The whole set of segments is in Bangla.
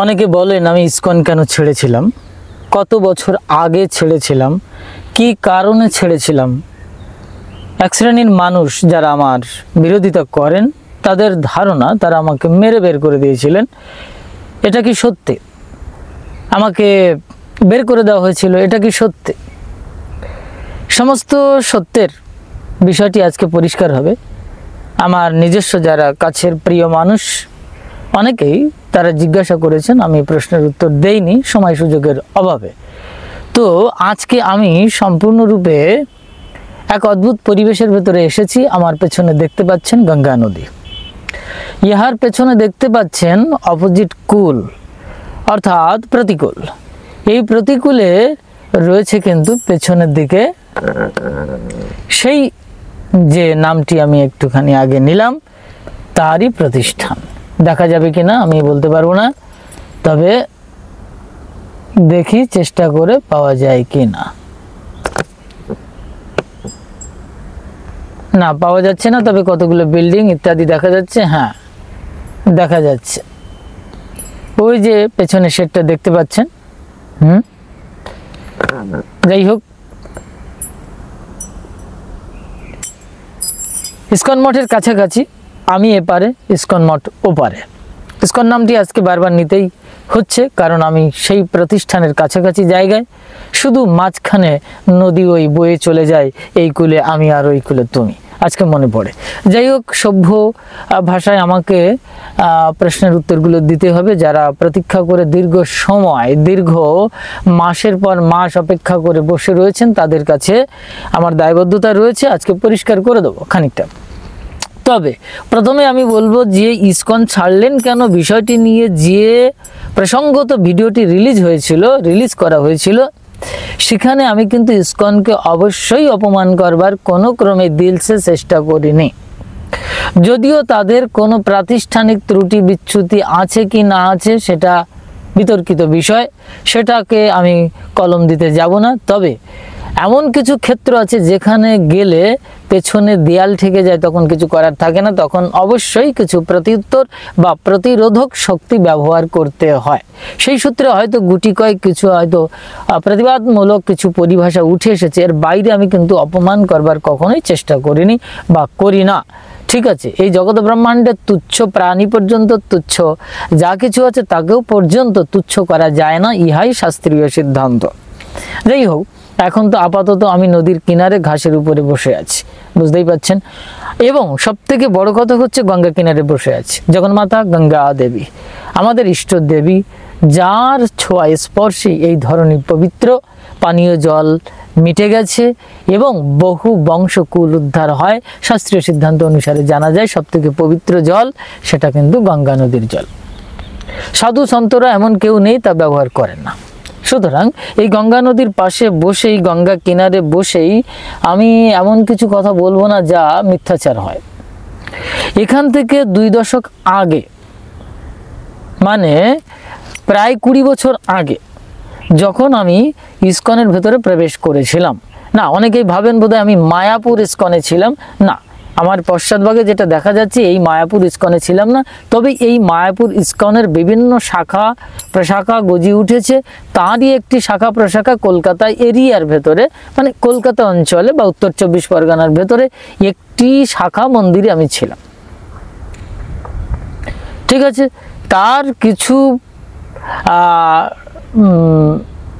অনেকে বলেন আমি ইসকন কেন ছেড়েছিলাম, কত বছর আগে ছেড়েছিলাম, কি কারণে ছেড়েছিলাম। এক শ্রেণীর মানুষ যারা আমার বিরোধিতা করেন তাদের ধারণা তারা আমাকে মেরে বের করে দিয়েছিলেন। এটা কি সত্যি? আমাকে বের করে দেওয়া হয়েছিল, এটা কি সত্যি? সমস্ত সত্যের বিষয়টি আজকে পরিষ্কার হবে। আমার নিজস্ব যারা কাছের প্রিয় মানুষ অনেকেই তারা জিজ্ঞাসা করেছেন, আমি প্রশ্নের উত্তর দেইনি সময় সুযোগের অভাবে। তো আজকে আমি সম্পূর্ণরূপে এক অদ্ভুত পরিবেশের ভেতরে এসেছি। আমার পেছনে দেখতে পাচ্ছেন গঙ্গা নদী, ইহার পেছনে দেখতে পাচ্ছেন অপোজিট কুল অর্থাৎ প্রতিকূল। এই প্রতিকূলে রয়েছে কিন্তু পেছনের দিকে সেই যে নামটি আমি একটুখানি আগে নিলাম তারই প্রতিষ্ঠান। দেখা যাবে কিনা আমি বলতে পারবো না, তবে দেখি চেষ্টা করে পাওয়া যায় কি না। না, পাওয়া যাচ্ছে না, তবে কতগুলো বিল্ডিং ইত্যাদি দেখা যাচ্ছে। হ্যাঁ, দেখা যাচ্ছে ওই যে পেছনে শেডটা দেখতে পাচ্ছেন। যাই হোক, ইসকন মঠের কাছাকাছি, আমি এপারে, ইসকন মঠ ওপারে। ইসকন নামটি আজকে বারবার নিতেই হচ্ছে কারণ আমি সেই প্রতিষ্ঠানের কাছাকাছি জায়গায়, শুধু মাঝখানে নদী ওই বয়ে চলে যায়, এই কুলে আমি আর ওই কুলে তুমি, আজকে মনে পড়ে। যাই হোক, সভ্য ভাষায় আমাকে প্রশ্নের উত্তরগুলো দিতে হবে। যারা প্রতীক্ষা করে দীর্ঘ সময়, দীর্ঘ মাসের পর মাস অপেক্ষা করে বসে রয়েছেন তাদের কাছে আমার দায়বদ্ধতা রয়েছে, আজকে পরিষ্কার করে দেবো খানিকটা। তবে প্রথমে আমি বলবো যে ইসকন ছাড়লেন কেন বিষয়টি নিয়ে যে প্রসঙ্গত ভিডিওটি রিলিজ করা হয়েছিল, সেখানে আমি কিন্তু ইসকনকে অবশ্যই অপমান করবার কোনো ক্রমে দিলসে চেষ্টা করিনি। যদিও তাদের কোনো প্রাতিষ্ঠানিক ত্রুটি বিচ্যুতি আছে কি না আছে সেটা বিতর্কিত বিষয়, সেটাকে আমি কলম দিতে যাব না। তবে এমন কিছু ক্ষেত্র আছে যেখানে গেলে পেছনে দেয়াল ঠেকে যায়, তখন কিছু করার থাকে না, তখন অবশ্যই কিছু প্রত্যুত্তর বা প্রতিরোধক শক্তি ব্যবহার করতে হয়। সেই সূত্রে হয়তো গুটি কয়েক কিছু হয়তো প্রতিবাদমূলক কিছু পরিভাষা উঠে এসেছে, এর বাইরে আমি কিন্তু অপমান করবার কখনোই চেষ্টা করিনি বা করি না। ঠিক আছে, এই জগৎ ব্রহ্মাণ্ডের তুচ্ছ প্রাণী পর্যন্ত তুচ্ছ যা কিছু আছে তাকেও পর্যন্ত তুচ্ছ করা যায় না, ইহাই শাস্ত্রীয় সিদ্ধান্ত। যাই হোক, এখন তো আপাতত আমি নদীর কিনারে ঘাসের উপরে বসে আছি, বুঝতেই পাচ্ছেন। এবং সব থেকে বড় কথা হচ্ছে গঙ্গা কিনারে বসে আছি। জগন্মাতা গঙ্গা দেবী আমাদের ইষ্ট দেবী, যার ছোঁয়া স্পর্শে এই ধরনের পবিত্র পানীয় জল মিটে গেছে এবং বহু বংশকুল উদ্ধার হয়। শাস্ত্রীয় সিদ্ধান্ত অনুসারে জানা যায় সব থেকে পবিত্র জল সেটা কিন্তু গঙ্গা নদীর জল। সাধু সন্তরা এমন কেউ নেই তা ব্যবহার করেন না। সুতরাং এই গঙ্গা নদীর পাশে বসেই, গঙ্গা কিনারে বসেই আমি এমন কিছু কথা বলবো না যা মিথ্যাচার হয়। এখান থেকে 2 দশক আগে, মানে প্রায় 20 বছর আগে, যখন আমি ইসকনের ভেতরে প্রবেশ করেছিলাম, না অনেকেই ভাবেন বোধহয় আমি মায়াপুর ইসকনে ছিলাম, না, আমার পশ্চাৎভাগে যেটা দেখা যাচ্ছে এই মায়াপুর ইসকনে ছিলাম না। তবে এই মায়াপুর ইসকনের বিভিন্ন শাখা প্রশাখা গজিয়ে উঠেছে, তারই একটি শাখা প্রশাখা কলকাতা এরিয়ার ভেতরে, মানে কলকাতা অঞ্চলে বা উত্তর 24 পরগনার ভেতরে একটি শাখা মন্দিরে আমি ছিলাম। ঠিক আছে, তার কিছু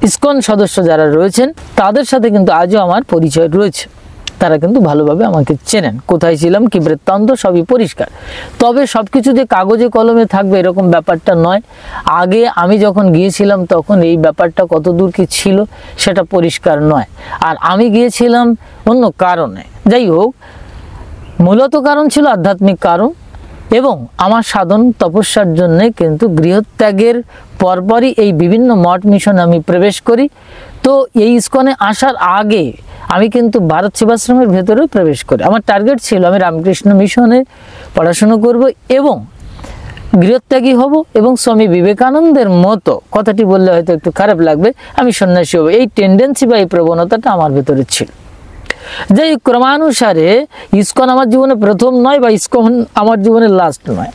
ইসকন সদস্য যারা রয়েছেন তাদের সাথে কিন্তু আজও আমার পরিচয় রয়েছে, তারা কিন্তু ভালোভাবে আমাকে চেনেন, কোথায় ছিলাম, কি বৃত্তান্ত সবই পরিষ্কার। তবে সব কিছু যে কাগজে কলমে থাকবে এরকম ব্যাপারটা নয়। আগে আমি যখন গিয়েছিলাম তখন এই ব্যাপারটা কতদূর কি ছিল সেটা পরিষ্কার নয়, আর আমি গিয়েছিলাম অন্য কারণে। যাই হোক, মূলত কারণ ছিল আধ্যাত্মিক কারণ এবং আমার সাধন তপস্যার জন্যে কিন্তু গৃহত্যাগের পরপরই এই বিভিন্ন মঠ মিশনে আমি প্রবেশ করি। তো এই ইসকনে আসার আগে আমি কিন্তু ভারত সেবাশ্রমের ভেতরেও প্রবেশ করি। আমার টার্গেট ছিল আমি রামকৃষ্ণ মিশনে পড়াশুনো করব এবং গৃহত্যাগী হব এবং স্বামী বিবেকানন্দের মতো, কথাটি বললে হয়তো একটু খারাপ লাগবে, আমি সন্ন্যাসী হব। এই টেন্ডেন্সি বা এই প্রবণতাটা আমার ভেতরে ছিল। যাই ক্রমানুসারে ইসকন আমার জীবনে প্রথম নয় বা ইসকন আমার জীবনের লাস্ট নয়।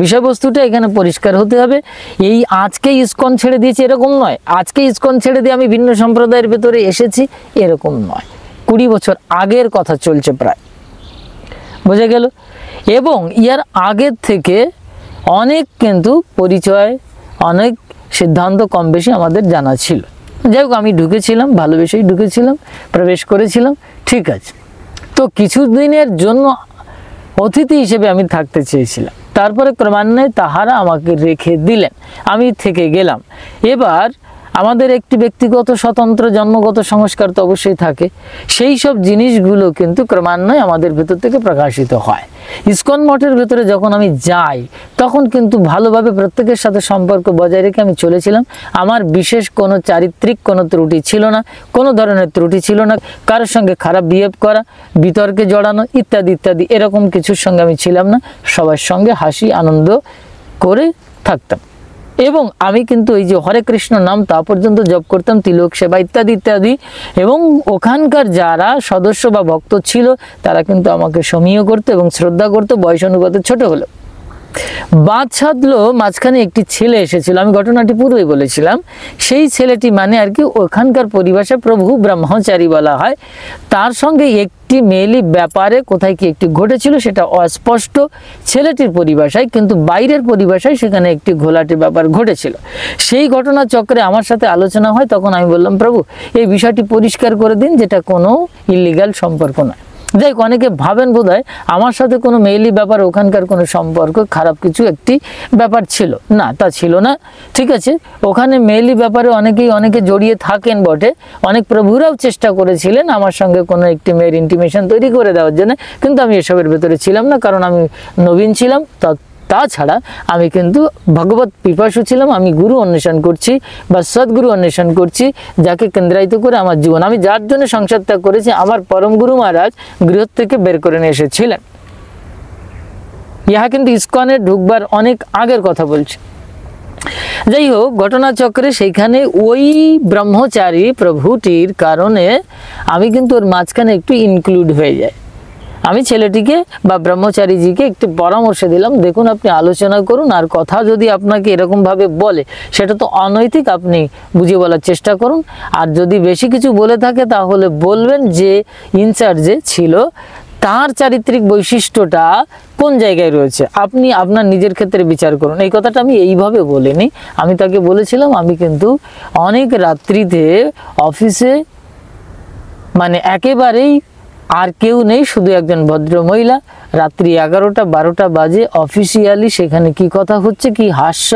বিষয়বস্তুটা এখানে পরিষ্কার হতে হবে। এই আজকে ইসকন ছেড়ে দিয়েছি এরকম নয়, আজকে ইসকন ছেড়ে দিয়ে আমি ভিন্ন সম্প্রদায়ের ভেতরে এসেছি এরকম নয়। 20 বছর আগের কথা চলছে প্রায়, বোঝা গেল। এবং ইয়ার আগের থেকে অনেক কিন্তু পরিচয়, অনেক সিদ্ধান্ত কম বেশি আমাদের জানা ছিল। যাই হোক, আমি ঢুকেছিলাম, ভালোবেসেই ঢুকেছিলাম, প্রবেশ করেছিলাম, ঠিক আছে। তো কিছুদিনের জন্য অতিথি হিসেবে আমি থাকতে চেয়েছিলাম, তারপরে ক্রমান্বয়ে তাহারা আমাকে রেখে দিলেন, আমি থেকে গেলাম। এবার আমাদের একটি ব্যক্তিগত স্বতন্ত্র জন্মগত সংস্কার তো অবশ্যই থাকে, সেই সব জিনিসগুলো কিন্তু ক্রমান্বয়ে আমাদের ভেতর থেকে প্রকাশিত হয়। ইসকন মঠের ভেতরে যখন আমি যাই তখন কিন্তু ভালোভাবে প্রত্যেকের সাথে সম্পর্ক বজায় রেখে আমি চলেছিলাম। আমার বিশেষ কোনো চারিত্রিক কোনো ত্রুটি ছিল না, কোনো ধরনের ত্রুটি ছিল না, কারোর সঙ্গে খারাপ বিহেভ করা, বিতর্কে জড়ানো ইত্যাদি ইত্যাদি এরকম কিছুর সঙ্গে আমি ছিলাম না। সবার সঙ্গে হাসি আনন্দ করে থাকতাম। এবং আমি কিন্তু এই যে হরে কৃষ্ণ নাম তা পর্যন্ত জপ করতাম, তিলক সেবা ইত্যাদি ইত্যাদি। এবং ওখানকার যারা সদস্য বা ভক্ত ছিল তারা কিন্তু আমাকে সমীহ করতো এবং শ্রদ্ধা করতো, বয়স অনুপাতে ছোট হলো। বাদ সাধলো, মাঝখানে একটি ছেলে এসেছিল, আমি ঘটনাটি পূর্বেই বলেছিলাম। সেই ছেলেটি মানে আর কি ওখানকার পরিভাষায় প্রভু ব্রহ্মচারী বলা হয়। তার সঙ্গে একটি মেয়েলি ব্যাপারে কোথায় কি একটি ঘটেছিল সেটা অস্পষ্ট ছেলেটির পরিভাষায়, কিন্তু বাইরের পরিভাষায় সেখানে একটি ঘোলাটে ব্যাপার ঘটেছিল। সেই ঘটনা চক্রে আমার সাথে আলোচনা হয়, তখন আমি বললাম, প্রভু এই বিষয়টি পরিষ্কার করে দিন, যেটা কোনো ইলিগাল সম্পর্ক নয়। যাই হোক, অনেকে ভাবেন বোধহয় আমার সাথে কোনো মেইলি ব্যাপার, ওখানকার কোনো সম্পর্ক, খারাপ কিছু একটি ব্যাপার ছিল, না তা ছিল না, ঠিক আছে। ওখানে মেইলি ব্যাপারে অনেকে জড়িয়ে থাকেন বটে, অনেক প্রভুরাও চেষ্টা করেছিলেন আমার সঙ্গে কোনো একটি মেয়ের ইন্টিমেশন তৈরি করে দেওয়ার জন্য, কিন্তু আমি এসবের ভেতরে ছিলাম না, কারণ আমি নবীন ছিলাম। তাছাড়া আমি কিন্তু ভগবত পিপাসু ছিলাম, আমি গুরু অন্বেষণ করছি বা সদ্গুরু অন্বেষণ করছি, যাকে কেন্দ্রায়িত করে আমার জীবন, আমি যার জন্য সংসার ত্যাগ করেছি আমার পরম গুরু মহারাজ গৃহ থেকে বের করে নিয়ে এসেছিলেন। ইহা কিন্তু ইসকনে ঢুকবার অনেক আগের কথা বলছি। যাই হোক, ঘটনাচক্রে সেইখানে ওই ব্রহ্মচারী প্রভুটির কারণে আমি কিন্তু ওর মাঝখানে একটু ইনক্লুড হয়ে যাই। আমি ছেলেটিকে বা ব্রহ্মচারীজিকে একটি পরামর্শ দিলাম, দেখুন আপনি আলোচনা করুন, আর কথা যদি আপনাকে এরকমভাবে বলে সেটা তো অনৈতিক, আপনি বুঝিয়ে বলার চেষ্টা করুন। আর যদি বেশি কিছু বলে থাকে তাহলে বলবেন যে ইনচার্জে ছিল তার চারিত্রিক বৈশিষ্ট্যটা কোন জায়গায় রয়েছে, আপনি আপনার নিজের ক্ষেত্রে বিচার করুন। এই কথাটা আমি এইভাবে বলিনি, আমি তাকে বলেছিলাম আমি কিন্তু অনেক রাত্রিতে অফিসে, মানে একেবারেই আর কেউ নেই, শুধু একজন ভদ্র মহিলা, রাত্রি 11টা-12টা বাজে অফিসিয়ালি সেখানে কি কথা হচ্ছে, কি হাস্য,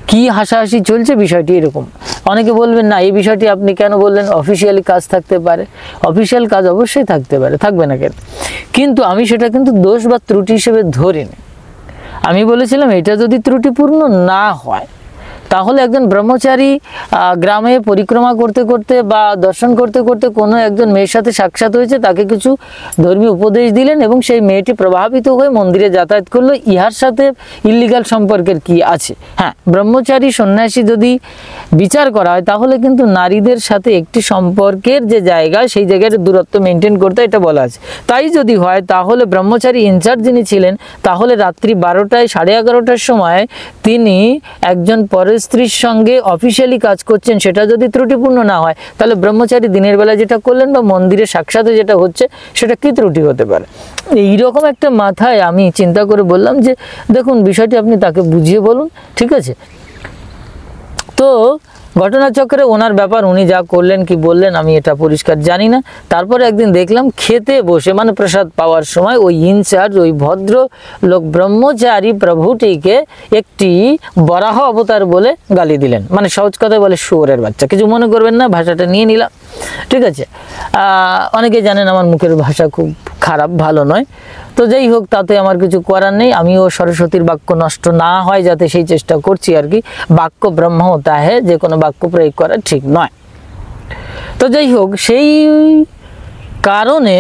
কি হাসাহাসি চলছে, বিষয়টি এরকম। অনেকে বলবেন না এই বিষয়টি আপনি কেন বললেন, অফিসিয়ালি কাজ থাকতে পারে, অফিসিয়াল কাজ অবশ্যই থাকতে পারে, থাকবে না কেন, কিন্তু আমি সেটা কিন্তু দোষ বা ত্রুটি হিসেবে ধরিনি। আমি বলেছিলাম এটা যদি ত্রুটিপূর্ণ না হয় তাহলে একজন ব্রহ্মচারী গ্রামে পরিক্রমা করতে করতে বা দর্শন করতে করতে কোনো একজন মেয়ের সাথে সাক্ষাৎ হয়েছে, তাকে কিছু ধর্মীয় উপদেশ দিলেন এবং সেই মেয়েটি প্রভাবিত হয়ে মন্দিরে যাতায়াত করলো, ইহার সাথে ইল্লিগাল সম্পর্কের কি আছে? হ্যাঁ, ব্রহ্মচারী সন্ন্যাসী যদি বিচার করা হয় তাহলে কিন্তু নারীদের সাথে একটি সম্পর্কের যে জায়গা, সেই জায়গায় দূরত্ব মেনটেন করতে এটা বলা আছে। তাই যদি হয় তাহলে ব্রহ্মচারী ইনচার্জ যিনি ছিলেন, তাহলে রাত্রি 12টায় 11:30টার সময় তিনি একজন পরের স্ত্রীর সঙ্গে অফিসিয়ালি কাজ করছেন, সেটা যদি ত্রুটিপূর্ণ না হয় তাহলে ব্রহ্মচারী দিনের বেলা যেটা করলেন বা মন্দিরে সাক্ষাতে যেটা হচ্ছে সেটা কি ত্রুটি হতে পারে? এইরকম একটা মাথায় আমি চিন্তা করে বললাম যে দেখুন বিষয়টি আপনি তাকে বুঝিয়ে বলুন, ঠিক আছে। তো ঘটনাচক্রে ওনার ব্যাপার, উনি যা করলেন কি বললেন আমি এটা পরিষ্কার জানি না। তারপরে একদিন দেখলাম খেতে বসে, মানে প্রসাদ পাওয়ার সময়, ওই ইনচার্জ, ওই ভদ্র লোক ব্রহ্মচারী প্রভুটিকে একটি বরাহ অবতার বলে গালি দিলেন, মানে সহজ কথায় বলে শুয়োরের বাচ্চা। কিছু মনে করবেন না, ভাষাটা নিয়ে নিলাম, ঠিক আছে। অনেকে জানেন আমার মুখের ভাষা খুব খারাপ, ভালো নয়, তো যাই হোক তাতে আমার কিছু করার নেই। আমিও সরস্বতীর বাক্য নষ্ট না হয় যাতে সেই চেষ্টা করছি আর কি। বাক্য ব্রহ্ম হতা হ্যায়, যে কোনো বাক্য প্রয়োগ করা ঠিক নয়। তো যাই হোক, সেই কারণে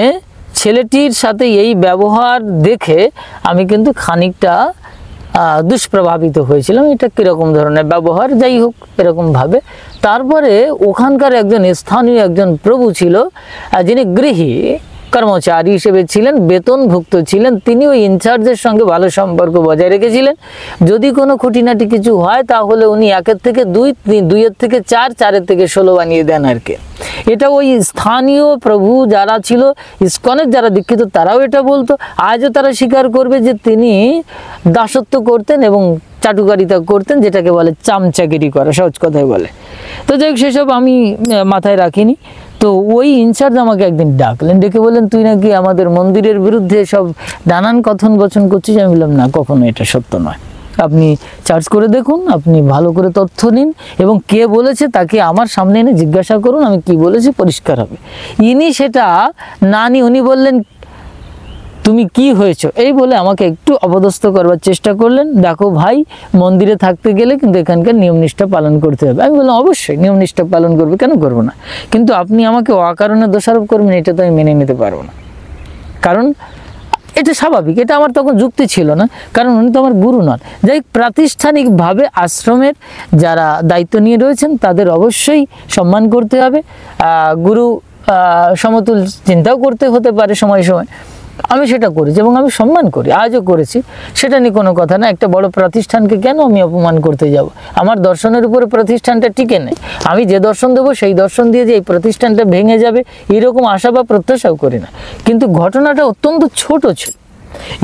ছেলেটির সাথে এই ব্যবহার দেখে আমি কিন্তু খানিকটা দুষ্প্রভাবিত হয়েছিলাম, এটা কীরকম ধরনের ব্যবহার, যাই হোক এরকমভাবে। তারপরে ওখানকার একজন স্থানীয় একজন প্রভু ছিল যিনি গৃহী, কর্মচারী হিসেবে ছিলেন, বেতনভুক্ত ছিলেন, তিনি ওই ইনচার্জের সঙ্গে ভালো সম্পর্ক বজায় রেখেছিলেন। যদি কোনো খুঁটিনাটি কিছু হয় তাহলে উনি 1-এর থেকে 2, 2-এর থেকে 4, 4-এর থেকে 16 বানিয়ে দেন আর কি। এটা ওই স্থানীয় প্রভু যারা ছিল, ইসকনের যারা দীক্ষিত, তারাও এটা বলতো। আজও তারা স্বীকার করবে যে তিনি দাসত্ব করতেন এবং চাটুকারিতা করতেন, যেটাকে বলে চামচাগিরি করা, সহজ কথায় বলে। তো যাই হোক, সেসব আমি মাথায় রাখিনি। তো ওই ইনচার্জ আমাকে একদিন ডাকলেন, ডেকে বললেন, তুই নাকি আমাদের মন্দিরের বিরুদ্ধে সব নানান কথন বচন করছিস। আমি বললাম, না, কখনো এটা সত্য নয়। আপনি সার্চ করে দেখুন, আপনি ভালো করে তথ্য নিন এবং কে বলেছে তাকে আমার সামনে এনে জিজ্ঞাসা করুন, আমি কি বলেছি পরিষ্কার হবে। ইনি সেটা না নিয়ে উনি বললেন, তুমি কি হয়েছো, এই বলে আমাকে একটু অপদস্থ করবার চেষ্টা করলেন। দেখো ভাই, মন্দিরে থাকতে গেলে কিন্তু এখানকার নিয়মনিষ্ঠা পালন করতে হবে। আমি বললাম, অবশ্যই নিয়মনিষ্ঠা পালন করবে, কেন করবো না, কিন্তু আপনি আমাকে অকারণে দোষারোপ করবেন, এটা তো আমি মেনে নিতে পারবো না। কারণ এটা স্বাভাবিক, এটা আমার তখন যুক্তি ছিল না, কারণ উনি তো আমার গুরু নন। যাই প্রাতিষ্ঠানিকভাবে আশ্রমের যারা দায়িত্ব নিয়ে রয়েছেন তাদের অবশ্যই সম্মান করতে হবে। গুরু সমতুল চিন্তাও করতে হতে পারে সময় সময়। আমি সেটা করেছি এবং আমি সম্মান করি, আজও করেছি, সেটা নিয়ে কোনো কথা না। একটা বড় প্রতিষ্ঠানকে কেন আমি অপমান করতে যাব? আমার দর্শনের উপরে প্রতিষ্ঠানটা টিকে নেই। আমি যে দর্শন দেবো সেই দর্শন দিয়ে যে এই প্রতিষ্ঠানটা ভেঙে যাবে এরকম আশা বা প্রত্যাশাও করি না। কিন্তু ঘটনাটা অত্যন্ত ছোট ছিল।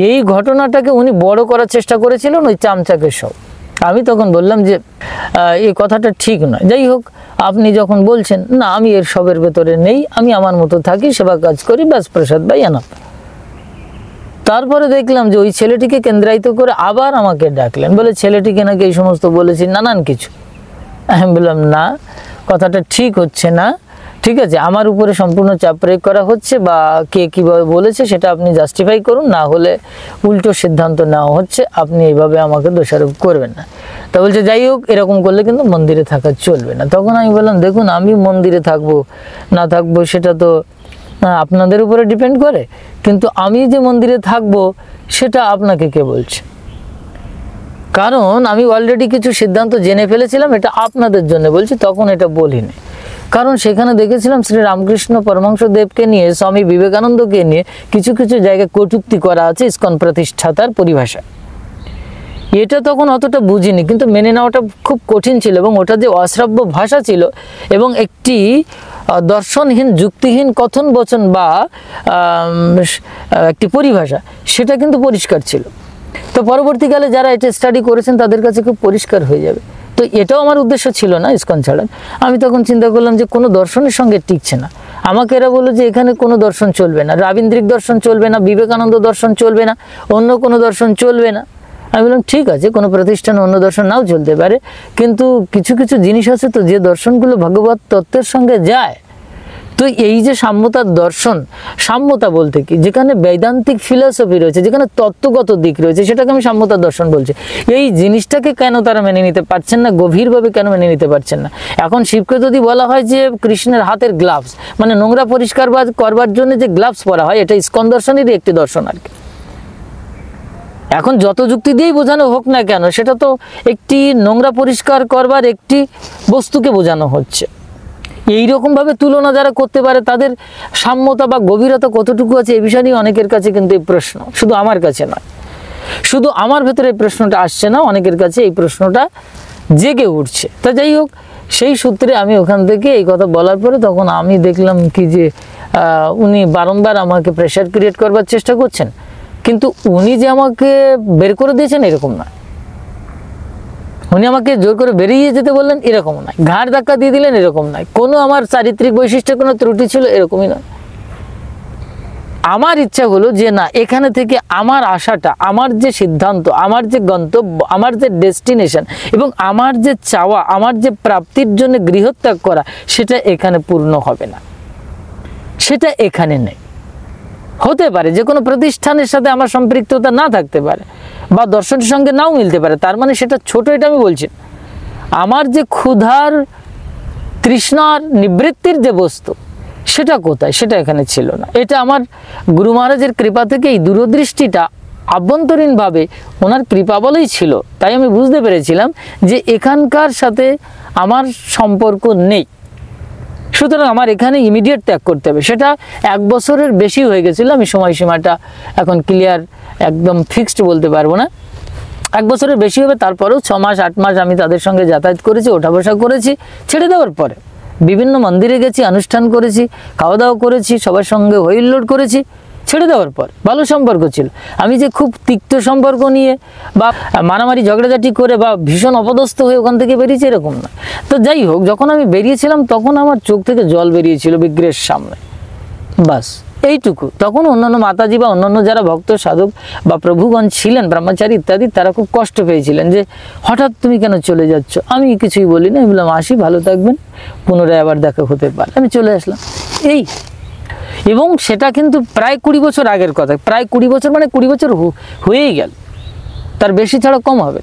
এই ঘটনাটাকে উনি বড় করার চেষ্টা করেছিলেন ওই চামচাকের সব। আমি তখন বললাম যে এই কথাটা ঠিক নয়। যাই হোক, আপনি যখন বলছেন, না, আমি এর সবের ভেতরে নেই, আমি আমার মতো থাকি, সেবা কাজ করি, ব্যাস, প্রসাদ ভাই আনাপ। তারপরে দেখলাম যে ওই ছেলেটিকে কেন্দ্রায়িত করে আবার আমাকে ডাকলেন, বলে ছেলেটিকে নাকি এই সমস্ত বলেছি, নানান কিছু। আমি বললাম, না, কথাটা ঠিক হচ্ছে না। ঠিক আছে, আমার উপরে সম্পূর্ণ চাপ প্রয়োগ করা হচ্ছে, বা কে কীভাবে বলেছে সেটা আপনি জাস্টিফাই করুন, না হলে উল্টো সিদ্ধান্ত নেওয়া হচ্ছে, আপনি এইভাবে আমাকে দোষারোপ করবেন না। তা বলছে, যাই হোক, এরকম করলে কিন্তু মন্দিরে থাকা চলবে না। তখন আমি বললাম, দেখুন, আমি মন্দিরে থাকবো না থাকবো সেটা তো আপনাদের উপরে ডিপেন্ড করে, কিন্তু আমি যে মন্দিরে থাকবো সেটা আপনাকে কে বলছে? কারণ আমি অলরেডি কিছু সিদ্ধান্ত জেনে ফেলেছিলাম, এটা আপনাদের জন্য বলছি, তখন এটা বলিনি। কারণ সেখানে দেখেছিলাম শ্রী রামকৃষ্ণ পরমহংস দেবকে নিয়ে, স্বামী বিবেকানন্দকে নিয়ে কিছু কিছু জায়গায় কটূক্তি করা আছে ইসকন প্রতিষ্ঠাতার পরিভাষা। এটা তখন অতটা বুঝিনি, কিন্তু মেনে নেওয়াটা খুব কঠিন ছিল, এবং ওটা যে অশ্রাব্য ভাষা ছিল এবং একটি দর্শনহীন, যুক্তিহীন কথন বচন বা একটি পরিভাষা, সেটা কিন্তু পরিষ্কার ছিল। তো পরবর্তীকালে যারা এটা স্টাডি করেছেন তাদের কাছে খুব পরিষ্কার হয়ে যাবে। তো এটাও আমার উদ্দেশ্য ছিল না ইসকন ছাড়ার। আমি তখন চিন্তা করলাম যে কোনো দর্শনের সঙ্গে টিকছে না। আমাকে এরা বললো যে এখানে কোনো দর্শন চলবে না, রাবীন্দ্রিক দর্শন চলবে না, বিবেকানন্দ দর্শন চলবে না, অন্য কোনো দর্শন চলবে না। আমি বললাম, ঠিক আছে, কোনো প্রতিষ্ঠানে অন্য দর্শন নাও চলতে পারে, কিন্তু কিছু কিছু জিনিস আছে তো যে দর্শনগুলো ভগবত তত্ত্বের সঙ্গে যায়। তো এই যে সাম্যতার দর্শন, সাম্যতা বলতে কি, যেখানে বেদান্তিক ফিলসফি রয়েছে, যেখানে তত্ত্বগত দিক রয়েছে, সেটাকে আমি সাম্যতার দর্শন বলছি। এই জিনিসটাকে কেন তারা মেনে নিতে পারছেন না, গভীরভাবে কেন মেনে নিতে পারছেন না? এখন শিবকে যদি বলা হয় যে কৃষ্ণের হাতের গ্লাভস, মানে নোংরা পরিষ্কার করবার জন্য যে গ্লাভস পরা হয়, এটা ইসকন দর্শনেরই একটি দর্শন আর কি। এখন যত যুক্তি দিয়েই বোঝানো হোক না কেন, সেটা তো একটি নোংরা পরিষ্কার করবার একটি বস্তুকে বোঝানো হচ্ছে। এইরকমভাবে তুলনা যারা করতে পারে তাদের সাম্যতা বা গভীরতা কতটুকু আছে, এই বিষয় নিয়ে অনেকের কাছে কিন্তু এই প্রশ্ন, শুধু আমার কাছে নয়, শুধু আমার ভেতরে এই প্রশ্নটা আসছে না, অনেকের কাছে এই প্রশ্নটা জেগে উঠছে। তা যাই হোক, সেই সূত্রে আমি ওখান থেকে এই কথা বলার পরে তখন আমি দেখলাম কি যে উনি বারংবার আমাকে প্রেশার ক্রিয়েট করবার চেষ্টা করছেন, কিন্তু উনি যে আমাকে বের করে দিয়েছেন এরকম না, উনি আমাকে জোর করে বেরিয়ে যেতে বললেন এরকম নয়, ঘাড় ধাক্কা দিয়ে দিলেন এরকম নয়, কোনো আমার চারিত্রিক বৈশিষ্ট্যের কোনো ত্রুটি ছিল এরকমই নয়। আমার ইচ্ছা হলো যে না, এখানে থেকে আমার আশাটা, আমার যে সিদ্ধান্ত, আমার যে গন্তব্য, আমার যে ডেস্টিনেশন এবং আমার যে চাওয়া, আমার যে প্রাপ্তির জন্য গৃহত্যাগ করা, সেটা এখানে পূর্ণ হবে না, সেটা এখানে নেই। হতে পারে যে কোনো প্রতিষ্ঠানের সাথে আমার সম্পৃক্ততা না থাকতে পারে বা দর্শনের সঙ্গে নাও মিলতে পারে, তার মানে সেটা ছোট, এটা আমি বলছি। আমার যে ক্ষুধার, তৃষ্ণার, নিবৃত্তির যে বস্তু, সেটা কোথায়, সেটা এখানে ছিল না। এটা আমার গুরু মহারাজের কৃপা থেকে এই দূরদৃষ্টিটা আভ্যন্তরীণভাবে ওনার কৃপা বলেই ছিল। তাই আমি বুঝতে পেরেছিলাম যে এখানকার সাথে আমার সম্পর্ক নেই, সুতরাং আমার এখানে ইমিডিয়েট ত্যাগ করতে হবে। সেটা 1 বছরের বেশি হয়ে গেছিলো, আমি সময়সীমাটা এখন ক্লিয়ার একদম ফিক্সড বলতে পারবো না, 1 বছরের বেশি হবে। তারপরেও 6 মাস 8 মাস আমি তাদের সঙ্গে যাতায়াত করেছি, ওঠা বসা করেছি। ছেড়ে দেওয়ার পরে বিভিন্ন মন্দিরে গেছি, অনুষ্ঠান করেছি, খাওয়া দাওয়া করেছি, সবার সঙ্গে হইল্লোড় করেছি। ছেড়ে দেওয়ার পর ভালো সম্পর্ক ছিল। আমি যে খুব তিক্ত সম্পর্ক নিয়ে বা মারামারি ঝগড়াঝাটি করে বা ভীষণ অপদস্থ হয়ে ওখান থেকে বেরিয়েছি এরকম না। তো যাই হোক, যখন আমি বেরিয়েছিলাম তখন আমার চোখ থেকে জল বেরিয়েছিল বিগ্রহের সামনে, বাস এইটুকু। তখন অন্যান্য মাতাজি বা অন্যান্য যারা ভক্ত সাধক বা প্রভুগণ ছিলেন, ব্রহ্মচারী ইত্যাদি, তারা খুব কষ্ট পেয়েছিলেন যে হঠাৎ তুমি কেন চলে যাচ্ছ। আমি কিছুই বলি না, আমি বললাম আসি, ভালো থাকবেন, পুনরায় আবার দেখা হতে পারে। আমি চলে আসলাম এই। এবং সেটা কিন্তু প্রায় 20 বছর আগের কথা, প্রায় 20 বছর মানে 20 বছর হয়েই গেল, তার বেশি ছাড়া কম হবে।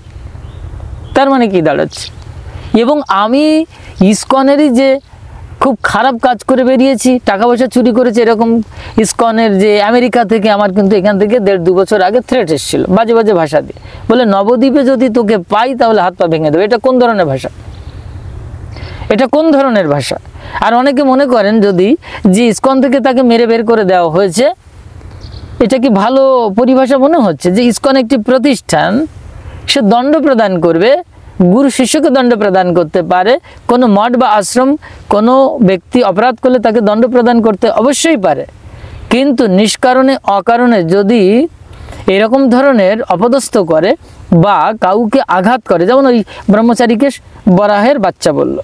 তার মানে কি দাঁড়াচ্ছে? এবং আমি ইসকনেরই যে খুব খারাপ কাজ করে বেরিয়েছি, টাকা পয়সা চুরি করেছি, এরকম ইসকনের যে আমেরিকা থেকে আমার কিন্তু এখান থেকে 1.5-2 বছর আগে থ্রেট এসেছিল বাজে বাজে ভাষা দিয়ে, বলে নবদ্বীপে যদি তোকে পাই তাহলে হাত পা ভেঙে দেবে। এটা কোন ধরনের ভাষা? এটা কোন ধরনের ভাষা? আর অনেকে মনে করেন যদি যে ইসকন থেকে তাকে মেরে বের করে দেওয়া হয়েছে, এটা কি ভালো পরিভাষা মনে হচ্ছে? যে ইসকন একটি প্রতিষ্ঠান, সে দণ্ড প্রদান করবে, গুরু শিষ্যকে দণ্ড প্রদান করতে পারে। কোনো মঠ বা আশ্রম কোনো ব্যক্তি অপরাধ করলে তাকে দণ্ড প্রদান করতে অবশ্যই পারে, কিন্তু নিষ্কারণে অকারণে যদি এরকম ধরনের অপদস্থ করে বা কাউকে আঘাত করে, যেমন ওই ব্রহ্মচারীকে বরাহের বাচ্চা বলল,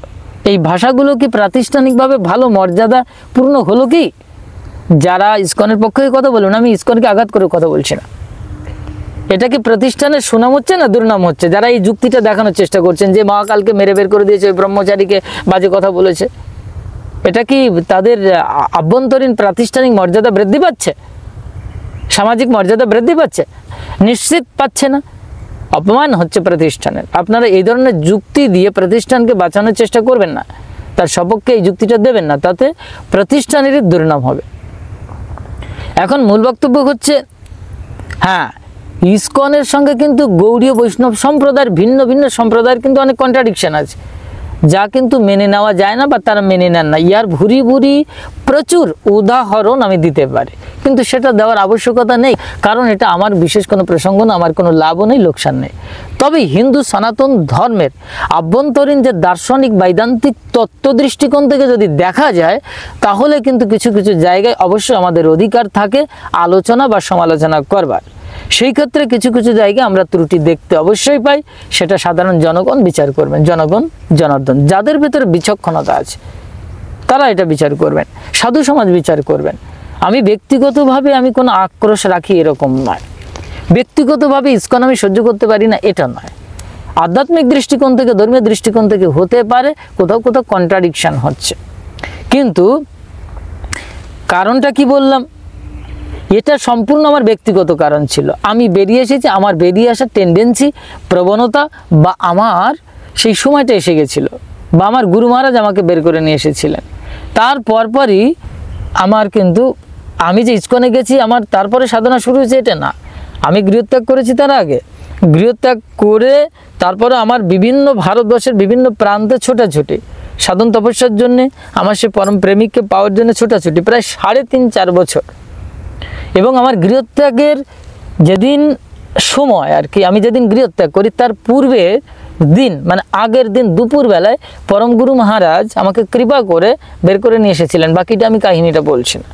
এই ভাষাগুলো কি প্রাতিষ্ঠানিকভাবে ভালো মর্যাদা পূর্ণ হলো কি? যারা ইসকনের পক্ষে কথা বলবেন, আমি ইসকনকে আঘাত করে কথা বলছি না, এটা কি প্রতিষ্ঠানের সুনাম হচ্ছে না দুর্নাম হচ্ছে? যারা এই যুক্তিটা দেখানোর চেষ্টা করছেন যে মহাকালকে মেরে বের করে দিয়েছে, ওই ব্রহ্মচারীকে বাজে কথা বলেছে, এটা কি তাদের আভ্যন্তরীণ প্রাতিষ্ঠানিক মর্যাদা বৃদ্ধি পাচ্ছে? সামাজিক মর্যাদা বৃদ্ধি পাচ্ছে? নিশ্চিত পাচ্ছে না, অপমান হচ্ছে প্রতিষ্ঠানের। আপনারা এই ধরনের যুক্তি দিয়ে প্রতিষ্ঠানকে বাঁচানোর চেষ্টা করবেন না, তার সপক্ষে এই যুক্তিটা দেবেন না, তাতে প্রতিষ্ঠানেরই দুর্নাম হবে। এখন মূল বক্তব্য হচ্ছে, হ্যাঁ, ইসকনের সঙ্গে কিন্তু গৌড়ীয় বৈষ্ণব সম্প্রদায়ের ভিন্ন ভিন্ন সম্প্রদায়ের কিন্তু অনেক কন্ট্রাডিকশন আছে, যা কিন্তু মেনে নেওয়া যায় না বা তারা মেনে নেন না। ইয়ার ভুরি ভুরি প্রচুর উদাহরণ আমি দিতে পারি, কিন্তু সেটা দেওয়ার আবশ্যকতা নেই, কারণ এটা আমার বিশেষ কোনো প্রসঙ্গ না, আমার কোনো লাভও নেই, লোকসান নেই। তবে হিন্দু সনাতন ধর্মের আভ্যন্তরীণ যে দার্শনিক বৈদান্তিক তত্ত্ব দৃষ্টিকোণ থেকে যদি দেখা যায়, তাহলে কিন্তু কিছু কিছু জায়গায় অবশ্যই আমাদের অধিকার থাকে আলোচনা বা সমালোচনা করবার। সেই ক্ষেত্রে কিছু কিছু জায়গায় আমরা ত্রুটি দেখতে অবশ্যই পাই, সেটা সাধারণ জনগণ বিচার করবেন। জনগণ জনার্দন যাদের ভেতরে বিচক্ষণতা আছে তারা এটা বিচার করবেন, সাধু সমাজ বিচার করবেন। আমি ব্যক্তিগতভাবে আমি কোনো আক্রোশ রাখি এরকম নয়, ব্যক্তিগতভাবে ইসকন আমি সহ্য করতে পারি না এটা নয়। আধ্যাত্মিক দৃষ্টিকোণ থেকে, ধর্মীয় দৃষ্টিকোণ থেকে হতে পারে কোথাও কোথাও কন্ট্রাডিকশন হচ্ছে, কিন্তু কারণটা কি বললাম, এটা সম্পূর্ণ আমার ব্যক্তিগত কারণ ছিল। আমি বেরিয়ে এসেছি, আমার বেরিয়ে আসার টেন্ডেন্সি, প্রবণতা বা আমার সেই সময়টা এসে গেছিলো, বা আমার গুরু মহারাজ আমাকে বের করে নিয়ে এসেছিলেন। তার পরপরই আমার কিন্তু, আমি যে ইসকনে গেছি আমার তারপরে সাধনা শুরু হয়েছে এটা না, আমি গৃহত্যাগ করেছি তার আগে। গৃহত্যাগ করে তারপরে আমার বিভিন্ন ভারতবর্ষের বিভিন্ন প্রান্তে ছোটাছুটি, সাধন তপস্যার জন্যে, আমার সে পরম প্রেমিককে পাওয়ার জন্য ছোটাছুটি প্রায় 3.5-4 বছর। এবং আমার গৃহত্যাগের যেদিন সময় আর কি, আমি যেদিন গৃহত্যাগ করি তার পূর্বে দিন মানে আগের দিন দুপুরবেলায় পরম গুরু মহারাজ আমাকে কৃপা করে বের করে নিয়ে এসেছিলেন। বাকিটা আমি কাহিনীটা বলছি না।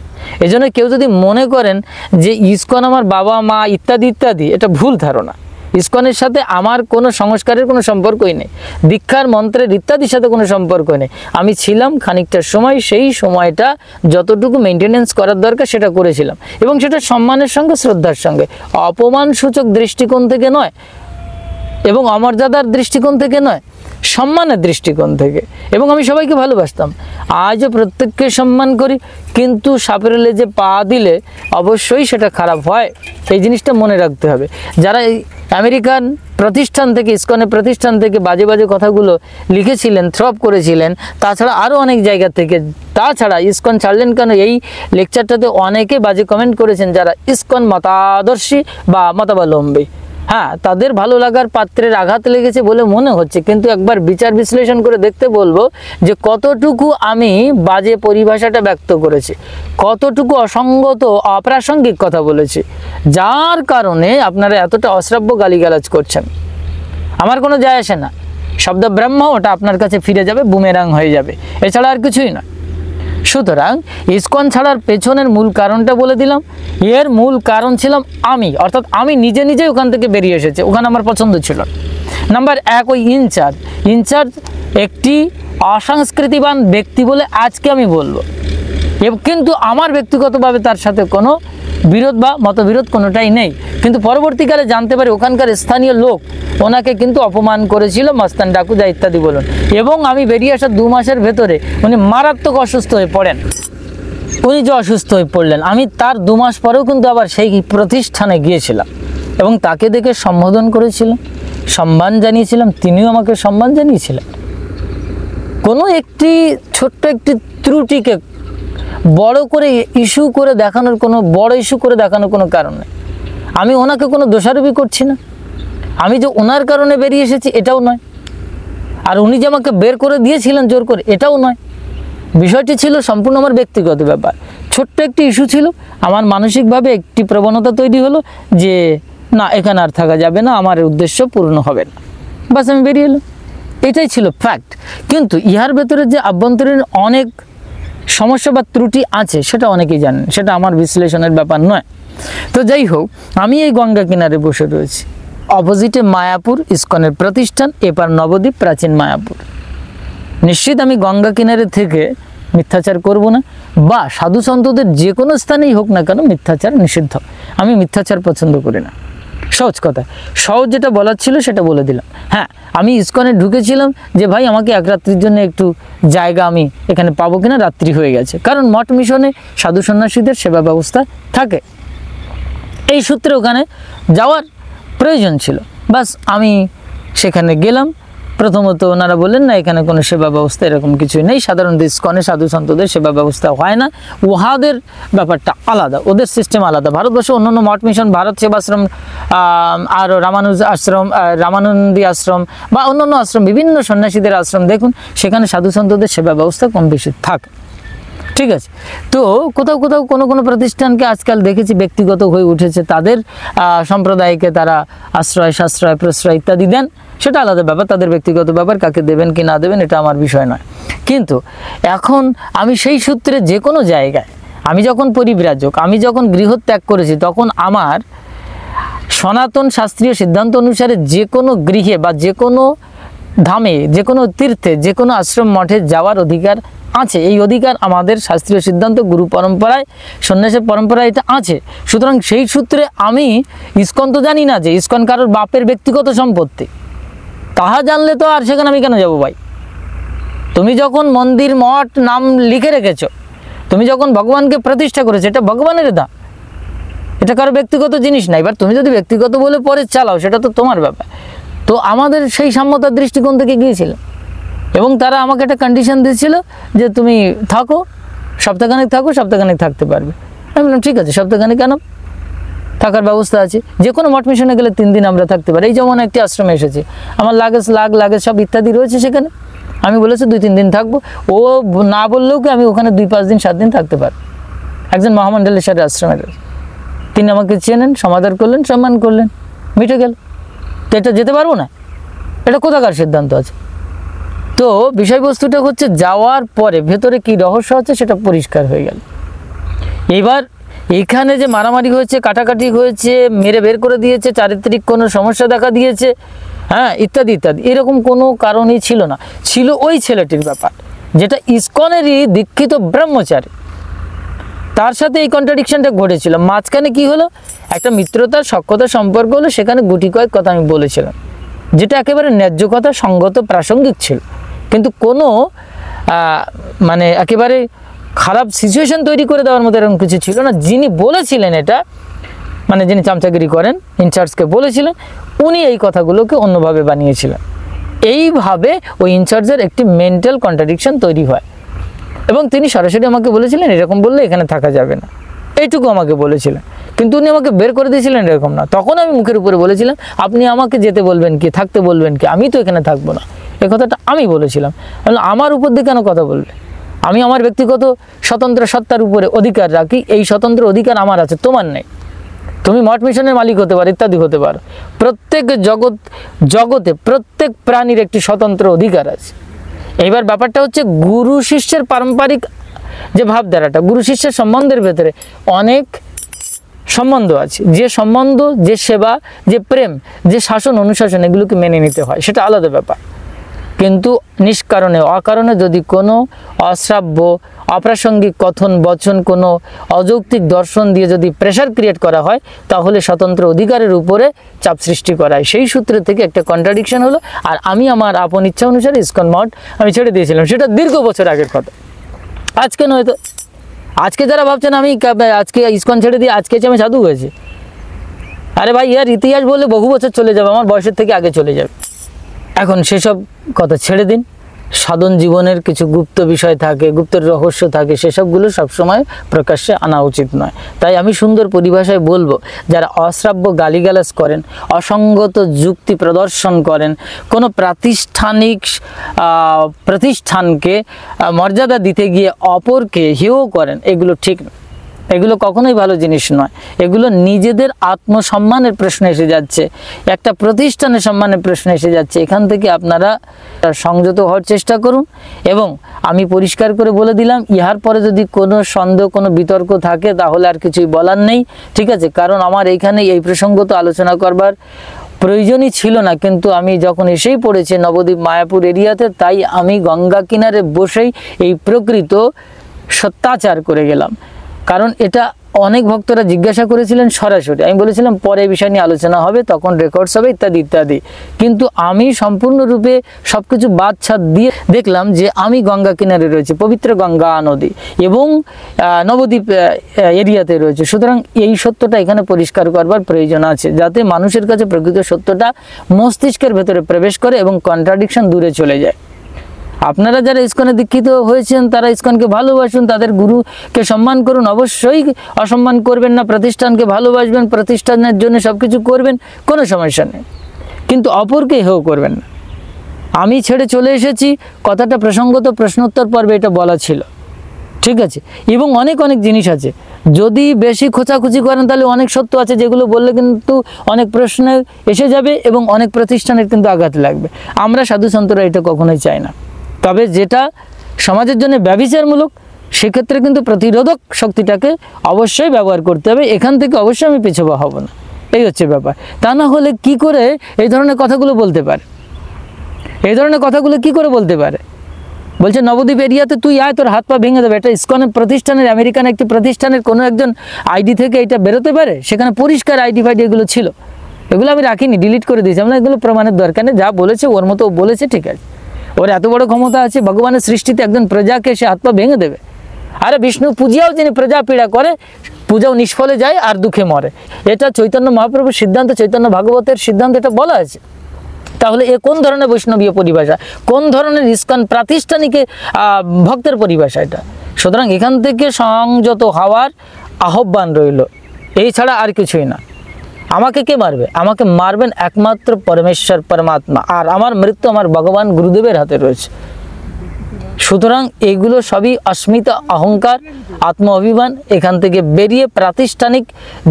এই জন্য কেউ যদি মনে করেন যে ইসকন আমার বাবা মা ইত্যাদি ইত্যাদি, এটা ভুল ধারণা। ইসকনের সাথে আমার কোনো সংস্কারের কোনো সম্পর্কই নেই, দীক্ষার মন্ত্রের ইত্যাদির সাথে কোনো সম্পর্ক নেই। আমি ছিলাম খানিকটা সময়, সেই সময়টা যতটুকু মেনটেনেন্স করার দরকার সেটা করেছিলাম, এবং সেটা সম্মানের সঙ্গে, শ্রদ্ধার সঙ্গে, অপমানসূচক দৃষ্টিকোণ থেকে নয় এবং অমর্যাদার দৃষ্টিকোণ থেকে নয়, সম্মানের দৃষ্টিকোণ থেকে। এবং আমি সবাইকে ভালোবাসতাম, আজও প্রত্যেককে সম্মান করি, কিন্তু সাপের লেজে পা দিলে অবশ্যই সেটা খারাপ হয়, এই জিনিসটা মনে রাখতে হবে। যারা এই আমেরিকান প্রতিষ্ঠান থেকে, ইসকনের প্রতিষ্ঠান থেকে বাজে বাজে কথাগুলো লিখেছিলেন, থ্রপ করেছিলেন, তাছাড়া আরও অনেক জায়গা থেকে, তাছাড়া ইসকন ছাড়লেন কেন, এই লেকচারটাতে অনেকে বাজে কমেন্ট করেছেন যারা ইসকন মতাদর্শী বা মতাবলম্বী। হ্যাঁ, তাদের ভালো লাগার পাত্রের আঘাত লেগেছে বলে মনে হচ্ছে, কিন্তু একবার বিচার বিশ্লেষণ করে দেখতে বলবো যে কতটুকু আমি বাজে পরিভাষাটা ব্যক্ত করেছি, কতটুকু অসঙ্গত অপ্রাসঙ্গিক কথা বলেছি, যার কারণে আপনারা এতটা অশ্রাব্য গালিগালাজ করছেন। আমার কোনো যায় আসে না, শব্দ ব্রহ্ম ওটা আপনার কাছে ফিরে যাবে, বুমেরাং হয়ে যাবে, এছাড়া আর কিছুই না। সুতরাং ইসকন ছাড়ার পেছনের মূল কারণটা বলে দিলাম। এর মূল কারণ ছিলাম আমি, অর্থাৎ আমি নিজে নিজে ওখান থেকে বেরিয়ে এসেছি, ওখানে আমার পছন্দ ছিল। নাম্বার 1, ওই ইনচার্জ একটি অসংস্কৃতিবান ব্যক্তি বলে আজকে আমি বলবো, কিন্তু আমার ব্যক্তিগতভাবে তার সাথে কোনো বিরোধ বা মতবিরোধ কোনোটাই নেই। কিন্তু পরবর্তীকালে জানতে পারি ওখানকার স্থানীয় লোক ওনাকে কিন্তু অপমান করেছিল, মস্তান ডাকুজা ইত্যাদি বলুন, এবং আমি বেরিয়ে আসার 2 মাসের ভেতরে উনি মারাত্মক অসুস্থ হয়ে পড়েন। উনি যে অসুস্থ হয়ে পড়লেন, আমি তার 2 মাস পরেও কিন্তু আবার সেই প্রতিষ্ঠানে গিয়েছিলাম এবং তাকে দেখে সম্বোধন করেছিলাম, সম্মান জানিয়েছিলাম, তিনিও আমাকে সম্মান জানিয়েছিলেন। কোনো একটি ছোট্ট একটি ত্রুটিকে বড় করে ইস্যু করে দেখানোর কোনো কারণ নেই। আমি ওনাকে কোনো দোষারোপই করছি না, আমি যে ওনার কারণে বেরিয়ে এসেছি এটাও নয়, আর উনি যে আমাকে বের করে দিয়েছিলেন জোর করে এটাও নয়। বিষয়টি ছিল সম্পূর্ণ আমার ব্যক্তিগত ব্যাপার, ছোট্ট একটি ইস্যু ছিল, আমার মানসিকভাবে একটি প্রবণতা তৈরি হলো যে না, এখানে আর থাকা যাবে না, আমার উদ্দেশ্য পূর্ণ হবে না, বাস আমি বেরিয়ে এলাম, এটাই ছিল ফ্যাক্ট। কিন্তু ইহার ভেতরে যে আভ্যন্তরীণ অনেক সমস্যা বা ত্রুটি আছে সেটা অনেকেই জানেন, সেটা আমার বিশ্লেষণের ব্যাপার নয়। তো যাই হোক, আমি এই গঙ্গা কিনারে বসে রয়েছি, অপোজিটে মায়াপুর ইসকনের প্রতিষ্ঠান, এপার নবদ্বীপ প্রাচীন মায়াপুর। নিশ্চিত আমি গঙ্গা কিনারে থেকে মিথ্যাচার করব না, বা সাধু সন্তদের যে কোনো স্থানেই হোক না কেন মিথ্যাচার নিষিদ্ধ। আমি মিথ্যাচার পছন্দ করি না, সহজ কথা, সহজ যেটা বলার ছিল সেটা বলে দিলাম। হ্যাঁ, আমি ইসকনে ঢুকেছিলাম যে ভাই আমাকে এক রাত্রির জন্য একটু জায়গা আমি এখানে পাবো কিনা, রাত্রি হয়ে গেছে, কারণ মঠ মিশনে সাধু সন্ন্যাসীদের সেবা ব্যবস্থা থাকে, এই সূত্রে ওখানে যাওয়ার প্রয়োজন ছিল। বাস আমি সেখানে গেলাম। প্রথমত ওনারা বললেন না, এখানে কোনো সেবা ব্যবস্থা এরকম কিছুই নেই, সাধারণত ইসকনে সাধু সন্তদের সেবা ব্যবস্থা হয় না, উহাদের ব্যাপারটা আলাদা, ওদের সিস্টেম আলাদা। ভারতবর্ষে অন্যান্য মঠ মিশন, ভারত সেবাশ্রম, আর রামানুজ আশ্রম, রামানন্দী আশ্রম বা অন্যান্য আশ্রম, বিভিন্ন সন্ন্যাসীদের আশ্রম দেখুন, সেখানে সাধু সন্তদের সেবা ব্যবস্থা কম বেশি থাকে, ঠিক আছে। তো কোথাও কোথাও কোনো প্রতিষ্ঠানকে আজকাল দেখেছি ব্যক্তিগত হয়ে উঠেছে, তাদের সম্প্রদায়কে তারা আশ্রয়, সাশ্রয়, প্রশ্রয় ইত্যাদি দেন, সেটা আলাদা ব্যাপার, তাদের ব্যক্তিগত ব্যাপার, কাকে দেবেন কি না দেবেন এটা আমার বিষয় নয়। কিন্তু এখন আমি সেই সূত্রে যে কোনো জায়গায়, আমি যখন পরিব্রাজক, আমি যখন গৃহত্যাগ করেছি, তখন আমার সনাতন শাস্ত্রীয় সিদ্ধান্ত অনুসারে যে কোনো গৃহে বা যে কোনো ধামে, যে কোনো তীর্থে, যে কোনো আশ্রম মঠে যাওয়ার অধিকার আছে। এই অধিকার আমাদের শাস্ত্রীয় সিদ্ধান্ত, গুরু পরম্পরায়, সন্ন্যাসের পরম্পরায় এটা আছে। সুতরাং সেই সূত্রে আমি ইসকন তো জানি না যে ইসকন কারোর বাপের ব্যক্তিগত সম্পত্তি, তাহা জানলে তো আর সেখানে আমি কেন যাবো ভাই? তুমি যখন মন্দির, মঠ নাম লিখে রেখেছো, তুমি যখন ভগবানকে প্রতিষ্ঠা করেছো, এটা ভগবানের দান, এটা কারো ব্যক্তিগত জিনিস না। এবার তুমি যদি ব্যক্তিগত বলে পরে চালাও সেটা তো তোমার ব্যাপার। তো আমাদের সেই সাম্যতার দৃষ্টিকোণ থেকে গিয়েছিল, এবং তারা আমাকে একটা কন্ডিশন দিয়েছিল যে তুমি থাকো, সপ্তাহখানেক থাকো, সপ্তাহখানেক থাকতে পারবে। আমি বললাম ঠিক আছে, সপ্তাহখানেক কেন, থাকার ব্যবস্থা আছে, যে কোনো মঠ মিশনে গেলে 3 দিন আমরা থাকতে পারি। এই যেমন একটি আশ্রমে এসেছি, আমার লাগেজ সব ইত্যাদি রয়েছে সেখানে, আমি বলেছি 2-3 দিন থাকবো, ও না বললেও কি আমি ওখানে 2-5 দিন 7 দিন থাকতে পারি। একজন মহামণ্ডলের সাথে আশ্রমের, তিনি আমাকে চেনেন, সমাদর করলেন, সম্মান করলেন, মিটে গেল। তো এটা যেতে পারবো না? এটা কোথাকার সিদ্ধান্ত আছে? তো বিষয়বস্তুটা হচ্ছে যাওয়ার পরে ভেতরে কি রহস্য আছে সেটা পরিষ্কার হয়ে গেল। এবার এখানে যে মারামারি হয়েছে, কাটাকাটি হয়েছে, মেরে বের করে দিয়েছে, চারিত্রিক কোনো সমস্যা দেখা দিয়েছে, হ্যাঁ, ইত্যাদি ইত্যাদি, এরকম কোনো কারণই ছিল না। ছিল ওই ছেলেটির ব্যাপার, যেটা ইসকনেরই দীক্ষিত ব্রহ্মচারী, তার সাথে এই কন্ট্রাডিকশনটা ঘটেছিল। মাঝখানে কি হলো, একটা মিত্রতার, সখ্যতার সম্পর্ক হলো, সেখানে গুটি কয়েক কথা আমি বলেছিলাম, যেটা একেবারে ন্যায্য কথা, সঙ্গত, প্রাসঙ্গিক ছিল, কিন্তু কোনো মানে একেবারে খারাপ সিচুয়েশন তৈরি করে দেওয়ার মতো এরকম কিছু ছিল না। যিনি বলেছিলেন এটা, মানে যিনি চামচাগিরি করেন, ইনচার্জকে বলেছিলেন, উনি এই কথাগুলোকে অন্যভাবে বানিয়েছিলেন। এইভাবে ওই ইনচার্জের একটি মেন্টাল কন্ট্রাডিকশন তৈরি হয়, এবং তিনি সরাসরি আমাকে বলেছিলেন এরকম বললে এখানে থাকা যাবে না। এইটুকু আমাকে বলেছিলেন, কিন্তু উনি আমাকে বের করে দিয়েছিলেন এরকম না। তখন আমি মুখের উপরে বলেছিলাম আপনি আমাকে যেতে বলবেন কি, থাকতে বলবেন কি, আমি তো এখানে থাকবো না, এই কথাটা আমি বলেছিলাম। আমার উপর দিয়ে কেন কথা বলবে? আমি আমার ব্যক্তিগত স্বতন্ত্র সত্তার উপরে অধিকার রাখি, এই স্বতন্ত্র অধিকার আমার আছে, তোমার নেই। তুমি মঠ মিশনের মালিক হতে পারো, ইত্যাদি হতে পারো। প্রত্যেক জগতে প্রত্যেক প্রাণীর একটি স্বতন্ত্র অধিকার আছে। এইবার ব্যাপারটা হচ্ছে গুরু শিষ্যের পারম্পরিক যে ভাবধারাটা, গুরু শিষ্যের সম্বন্ধের ভেতরে অনেক সম্বন্ধ আছে, যে সম্বন্ধ, যে সেবা, যে প্রেম, যে শাসন অনুশাসন, এগুলোকে মেনে নিতে হয়, সেটা আলাদা ব্যাপার। কিন্তু নিষ্কারণে অকারণে যদি কোনো অশ্রাব্য অপ্রাসঙ্গিক কথন বচন, কোনো অযৌক্তিক দর্শন দিয়ে যদি প্রেশার ক্রিয়েট করা হয়, তাহলে স্বতন্ত্র অধিকারের উপরে চাপ সৃষ্টি করা হয়। সেই সূত্র থেকে একটা কন্ট্রাডিকশন হলো। আর আমি আমার আপন ইচ্ছা অনুসারে ইসকন মঠ আমি ছেড়ে দিয়েছিলাম, সেটা দীর্ঘ বছর আগের কথা, আজকে নয় তো। আজকে যারা ভাবছেন আমি আজকে ইসকন ছেড়ে দিয়ে আজকে আমি সাধু হয়েছি, আরে ভাই ইয়ার ইতিহাস বলে বহু বছর চলে যাবে, আমার বয়সের থেকে আগে চলে যাবে। এখন সেসব কথা ছেড়ে দিন। সাধন জীবনের কিছু গুপ্ত বিষয় থাকে, গুপ্ত রহস্য থাকে, সেসবগুলো সবসময় প্রকাশ্যে আনা উচিত নয়। তাই আমি সুন্দর পরিভাষায় বলবো, যারা অশ্রাব্য গালিগালাজ করেন, অসঙ্গত যুক্তি প্রদর্শন করেন, কোনো প্রাতিষ্ঠানিক প্রতিষ্ঠানকে মর্যাদা দিতে গিয়ে অপরকে হেয় করেন, এগুলো ঠিক না, এগুলো কখনোই ভালো জিনিস নয়। এগুলো নিজেদের আত্মসম্মানের প্রশ্ন এসে যাচ্ছে, একটা প্রতিষ্ঠানের সম্মানের প্রশ্ন এসে যাচ্ছে। এখান থেকে আপনারা সংযত হওয়ার চেষ্টা করুন। এবং আমি পরিষ্কার করে বলে দিলাম, ইহার পরে যদি কোনো সন্দেহ, কোনো বিতর্ক থাকে, তাহলে আর কিছুই বলার নেই, ঠিক আছে? কারণ আমার এইখানে এই প্রসঙ্গ তো আলোচনা করবার প্রয়োজনই ছিল না, কিন্তু আমি যখন এসেই পড়েছি নবদ্বীপ মায়াপুর এরিয়াতে, তাই আমি গঙ্গা কিনারে বসেই এই প্রকৃত সত্যাচার করে গেলাম। কারণ এটা অনেক ভক্তরা জিজ্ঞাসা করেছিলেন সরাসরি, আমি বলেছিলাম পরে এই বিষয় নিয়ে আলোচনা হবে, তখন রেকর্ডস হবে, ইত্যাদি ইত্যাদি। কিন্তু আমি সম্পূর্ণরূপে সব কিছু বাদ ছাদ দিয়ে দেখলাম যে আমি গঙ্গা কিনারে রয়েছে, পবিত্র গঙ্গা নদী, এবং নবদ্বীপ এরিয়াতে রয়েছে। সুতরাং এই সত্যটা এখানে পরিষ্কার করবার প্রয়োজন আছে, যাতে মানুষের কাছে প্রকৃত সত্যটা মস্তিষ্কের ভেতরে প্রবেশ করে এবং কন্ট্রাডিকশন দূরে চলে যায়। আপনারা যারা ইসকনে দীক্ষিত হয়েছেন, তারা ইসকনকে ভালোবাসুন, তাদের গুরুকে সম্মান করুন, অবশ্যই অসম্মান করবেন না, প্রতিষ্ঠানকে ভালোবাসবেন, প্রতিষ্ঠানের জন্য সব কিছু করবেন, কোনো সমস্যা নেই, কিন্তু অপরকে হেয় করবেন না। আমি ছেড়ে চলে এসেছি, কথাটা প্রসঙ্গত প্রশ্নোত্তর পর্বে এটা বলা ছিল, ঠিক আছে? এবং অনেক অনেক জিনিস আছে, যদি বেশি খোঁচাখুচি করেন তাহলে অনেক সত্য আছে যেগুলো বললে কিন্তু অনেক প্রশ্ন এসে যাবে এবং অনেক প্রতিষ্ঠানের কিন্তু আঘাত লাগবে। আমরা সাধু সন্তরা এটা কখনোই চাই না। তবে যেটা সমাজের জন্য ব্যভিচারমূলক, সেক্ষেত্রে কিন্তু প্রতিরোধক শক্তিটাকে অবশ্যই ব্যবহার করতে হবে। এখান থেকে অবশ্যই আমি পিছপা হব না, এই হচ্ছে ব্যাপার। তা না হলে কি করে এই ধরনের কথাগুলো বলতে পারে? এই ধরনের কথাগুলো কি করে বলতে পারে? বলছে নবদ্বীপ এরিয়াতে তুই আয়, তোর হাত পা ভেঙে দেবে। এটা ইসকনের প্রতিষ্ঠানের, আমেরিকান একটি প্রতিষ্ঠানের কোনো একজন আইডি থেকে এটা বেরোতে পারে? সেখানে পরিষ্কার আইডি ফাইডি এগুলো ছিল, এগুলো আমি রাখিনি, ডিলিট করে দিয়েছি। আমরা এগুলো প্রমাণের দরকার নেই, যা বলেছে ওর মতো বলেছে, ঠিক আছে। ওর এত বড় ক্ষমতা আছে, ভগবানের সৃষ্টিতে একজন প্রজাকে সে হাত পা ভেঙে দেবে। আরে বিষ্ণু পূজাও যিনি প্রজা পীড়া করে, পূজাও নিষ্ফলে যায় আর দুঃখে মরে, এটা চৈতন্য মহাপ্রভুর সিদ্ধান্ত, চৈতন্য ভাগবতের সিদ্ধান্ত, এটা বলা আছে। তাহলে এ কোন ধরনের বৈষ্ণবীয় পরিভাষা, কোন ধরনের ইসকন প্রাতিষ্ঠানিক ভক্তের পরিভাষা এটা? সুতরাং এখান থেকে সংযত হওয়ার আহ্বান রইল, এই ছাড়া আর কিছুই না। আমাকে কে মারবে? আমাকে মারবেন একমাত্র পরমেশ্বর পরমাত্মা, আর আমার মৃত্যু আমার ভগবান গুরুদেবের হাতে রয়েছে। সুতরাং এগুলো সবই অস্মিতা, অহংকার, আত্ম অভিমান। এখান থেকে বেরিয়ে প্রাতিষ্ঠানিক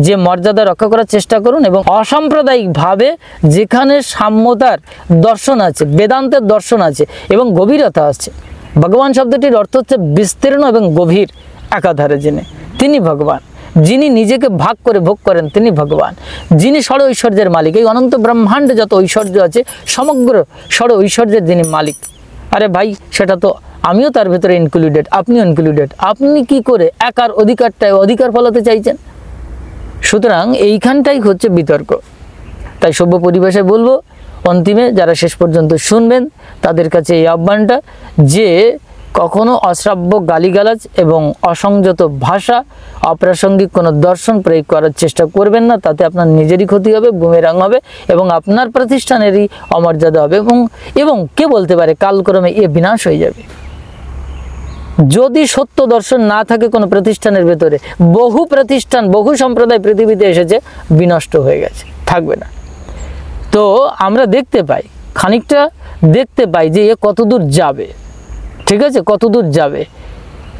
যে মর্যাদা রক্ষা করার চেষ্টা করুন, এবং অসাম্প্রদায়িকভাবে যেখানে সাম্যতার দর্শন আছে, বেদান্তের দর্শন আছে এবং গভীরতা আছে। ভগবান শব্দটির অর্থ হচ্ছে বিস্তীর্ণ এবং গভীর, একাধারে যিনি, তিনি ভগবান। যিনি নিজেকে ভাগ করে ভোগ করেন তিনি ভগবান। যিনি ষড় ঐশ্বর্যের মালিক, এই অনন্ত ব্রহ্মাণ্ডে যত ঐশ্বর্য আছে সমগ্র ষড় ঐশ্বর্যের যিনি মালিক। আরে ভাই, সেটা তো আমিও তার ভেতরে ইনক্লুডেড, আপনিও ইনক্লুডেড। আপনি কি করে একার অধিকারটায় অধিকার ফলাতে চাইছেন? সুতরাং এইখানটাই হচ্ছে বিতর্ক। তাই সভ্য পরিবেশে বলবো, অন্তিমে যারা শেষ পর্যন্ত শুনবেন তাদের কাছে এই আহ্বানটা, যে কখনো অশ্রাব্য গালিগালাজ এবং অসংযত ভাষা, অপ্রাসঙ্গিক কোনো দর্শন প্রয়োগ করার চেষ্টা করবেন না। তাতে আপনার নিজেরই ক্ষতি হবে, বুমেরাং হবে, এবং আপনার প্রতিষ্ঠানেরই অমর্যাদা হবে, এবং কে বলতে পারে কালক্রমে এ বিনাশ হয়ে যাবে। যদি সত্য দর্শন না থাকে কোনো প্রতিষ্ঠানের ভেতরে, বহু প্রতিষ্ঠান বহু সম্প্রদায় পৃথিবীতে এসেছে, বিনষ্ট হয়ে গেছে, থাকবে না। তো আমরা দেখতে পাই, খানিকটা দেখতে পাই যে এ কতদূর যাবে, ঠিক আছে, কতদূর যাবে।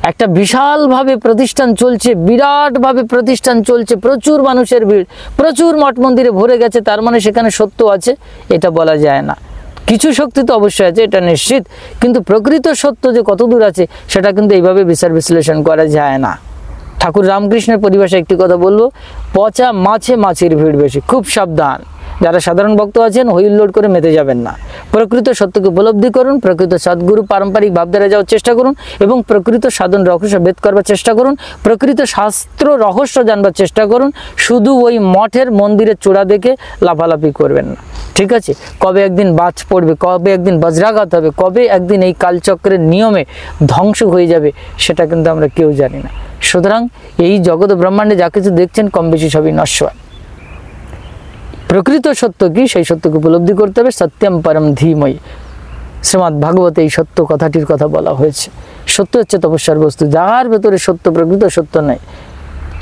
একটা বিশালভাবে প্রতিষ্ঠান চলছে, বিরাটভাবে প্রতিষ্ঠান চলছে, প্রচুর মানুষের ভিড়, প্রচুর মঠ মন্দিরে ভরে গেছে, তার মানে সেখানে সত্য আছে এটা বলা যায় না। কিছু শক্তি তো অবশ্যই আছে, এটা নিশ্চিত, কিন্তু প্রকৃত সত্য যে কতদূর আছে সেটা কিন্তু এইভাবে বিচার বিশ্লেষণ করা যায় না। ঠাকুর রামকৃষ্ণের পরিভাষায় একটি কথা বলবো, পচা মাছে মাছের ভিড় বেশি, খুব সাবধান। যারা সাধারণ ভক্ত আছেন হুইল্লোড করে মেতে যাবেন না। প্রকৃত সত্যকে উপলব্ধি করুন, প্রকৃত সদ্গুরু পারম্পরিক ভাবধারা যাওয়ার চেষ্টা করুন এবং প্রকৃত সাধন রহস্য ভেদ করবার চেষ্টা করুন, প্রকৃত শাস্ত্র রহস্য জানবার চেষ্টা করুন। শুধু ওই মঠের মন্দিরের চূড়া দেখে লাফালাফি করবেন না, ঠিক আছে। কবে একদিন বাজ পড়বে, কবে একদিন বজ্রাঘাত হবে, কবে একদিন এই কালচক্রের নিয়মে ধ্বংস হয়ে যাবে, সেটা কিন্তু আমরা কেউ জানি না। সুতরাং এই জগৎ ব্রহ্মাণ্ডে যা কিছু দেখছেন কম বেশি সবই নশ্বর। প্রকৃত সত্য কি, সেই সত্যকে উপলব্ধি করতে হবে। সত্যম পরম ধীময়ী, শ্রীমদ্ ভাগবতে এই সত্য কথাটির কথা বলা হয়েছে। সত্য হচ্ছে তপস্যার বস্তু, যার ভেতরে সত্য প্রকৃত সত্য নেই,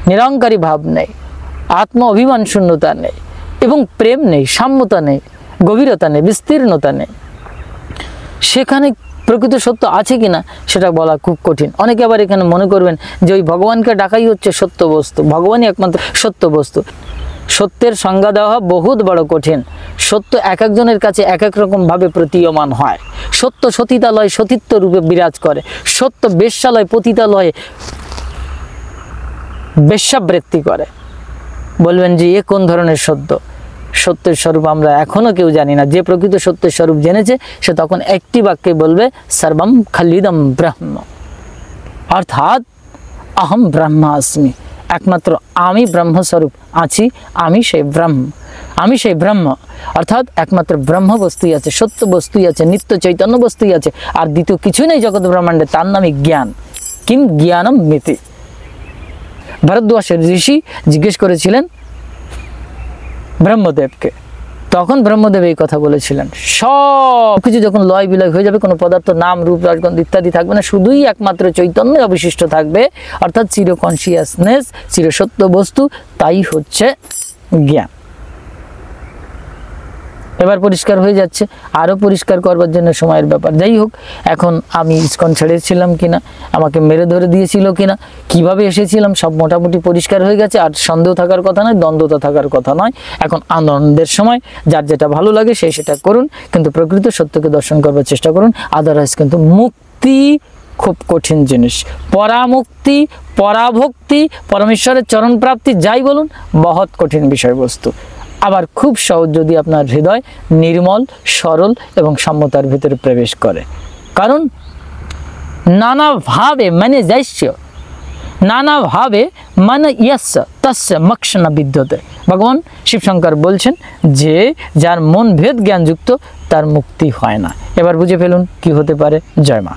নিরঙ্কারী ভাব নেই, আত্ম অভিমান শূন্যতা নেই এবং প্রেম নেই, সাম্যতা নেই, গভীরতা নেই, বিস্তীর্ণতা নেই, সেখানে প্রকৃত সত্য আছে কিনা সেটা বলা খুব কঠিন। অনেকে আবার এখানে মনে করবেন যে ওই ভগবানকে ডাকাই হচ্ছে সত্য বস্তু, ভগবানই একমাত্র সত্য বস্তু। সত্যের সংজ্ঞা দেওয়া বহুত বড় কঠিন। সত্য এক একজনের কাছে এক এক রকমভাবে প্রতীয়মান হয়। সত্য সতীতালয় সতীত্ব রূপে বিরাজ করে, সত্য বেশ্যালয় পতিতালয়ে বেশ্যাবৃত্তি করে। বলবেন যে এ কোন ধরনের সত্য? সত্যের স্বরূপ আমরা এখনো কেউ জানি না। যে প্রকৃত সত্যের স্বরূপ জেনেছে সে তখন একটি বাক্যে বলবে সর্বম খলিদম ব্রহ্ম, অর্থাৎ অহম ব্রহ্মাস্মি, একমাত্র আমি ব্রহ্মস্বরূপ আছি, আমি সেই ব্রহ্ম, আমি সেই ব্রহ্ম, অর্থাৎ একমাত্র ব্রহ্ম বস্তুই আছে, সত্য বস্তুই আছে, নিত্য চৈতন্য বস্তুই আছে, আর দ্বিতীয় কিছুই নেই জগৎ ব্রহ্মাণ্ডে। তার নামই জ্ঞান। কিম জ্ঞানম মিতি। ভরদ্বাজ ঋষি জিজ্ঞেস করেছিলেন ব্রহ্মদেবকে, তখন ব্রহ্মদেব এই কথা বলেছিলেন, সব কিছু যখন লয় বিলয় হয়ে যাবে, কোনো পদার্থ নাম রূপ রসগন্ধ ইত্যাদি থাকবে না, শুধুই একমাত্র চৈতন্য অবশিষ্ট থাকবে, অর্থাৎ চির কনসিয়াসনেস, চির সত্য বস্তু, তাই হচ্ছে জ্ঞান। এবার পরিষ্কার হয়ে যাচ্ছে, আরও পরিষ্কার করবার জন্য সময়ের ব্যাপার। যাই হোক, এখন আমি ইসকন ছেড়েছিলাম কিনা, আমাকে মেরে ধরে দিয়েছিল কিনা, কিভাবে এসেছিলাম, সব মোটামুটি পরিষ্কার হয়ে গেছে। আর সন্দেহ থাকার কথা নয়, দ্বন্দ্বতা থাকার কথা নয়। এখন আনন্দের সময়, যার যেটা ভালো লাগে সে সেটা করুন, কিন্তু প্রকৃত সত্যকে দর্শন করবার চেষ্টা করুন। আদারওয়াইজ কিন্তু মুক্তি খুব কঠিন জিনিস। পরামুক্তি, পরাভক্তি, পরমেশ্বরের চরণ প্রাপ্তি, যাই বলুন, বহুত কঠিন বিষয়বস্তু। আবার খুব সহজ যদি আপনার হৃদয় নির্মল, সরল এবং সম্মতার ভিতরে প্রবেশ করে। কারণ নানাভাবে মানে যাইস্য, নানাভাবে মানে ইয়স্য তস্য মোক্ষ ন বিদ্যতে। ভগবান শিবশঙ্কর বলছেন যে যার মন ভেদ জ্ঞানযুক্ত তার মুক্তি হয় না। এবার বুঝে ফেলুন কি হতে পারে। জয় মা।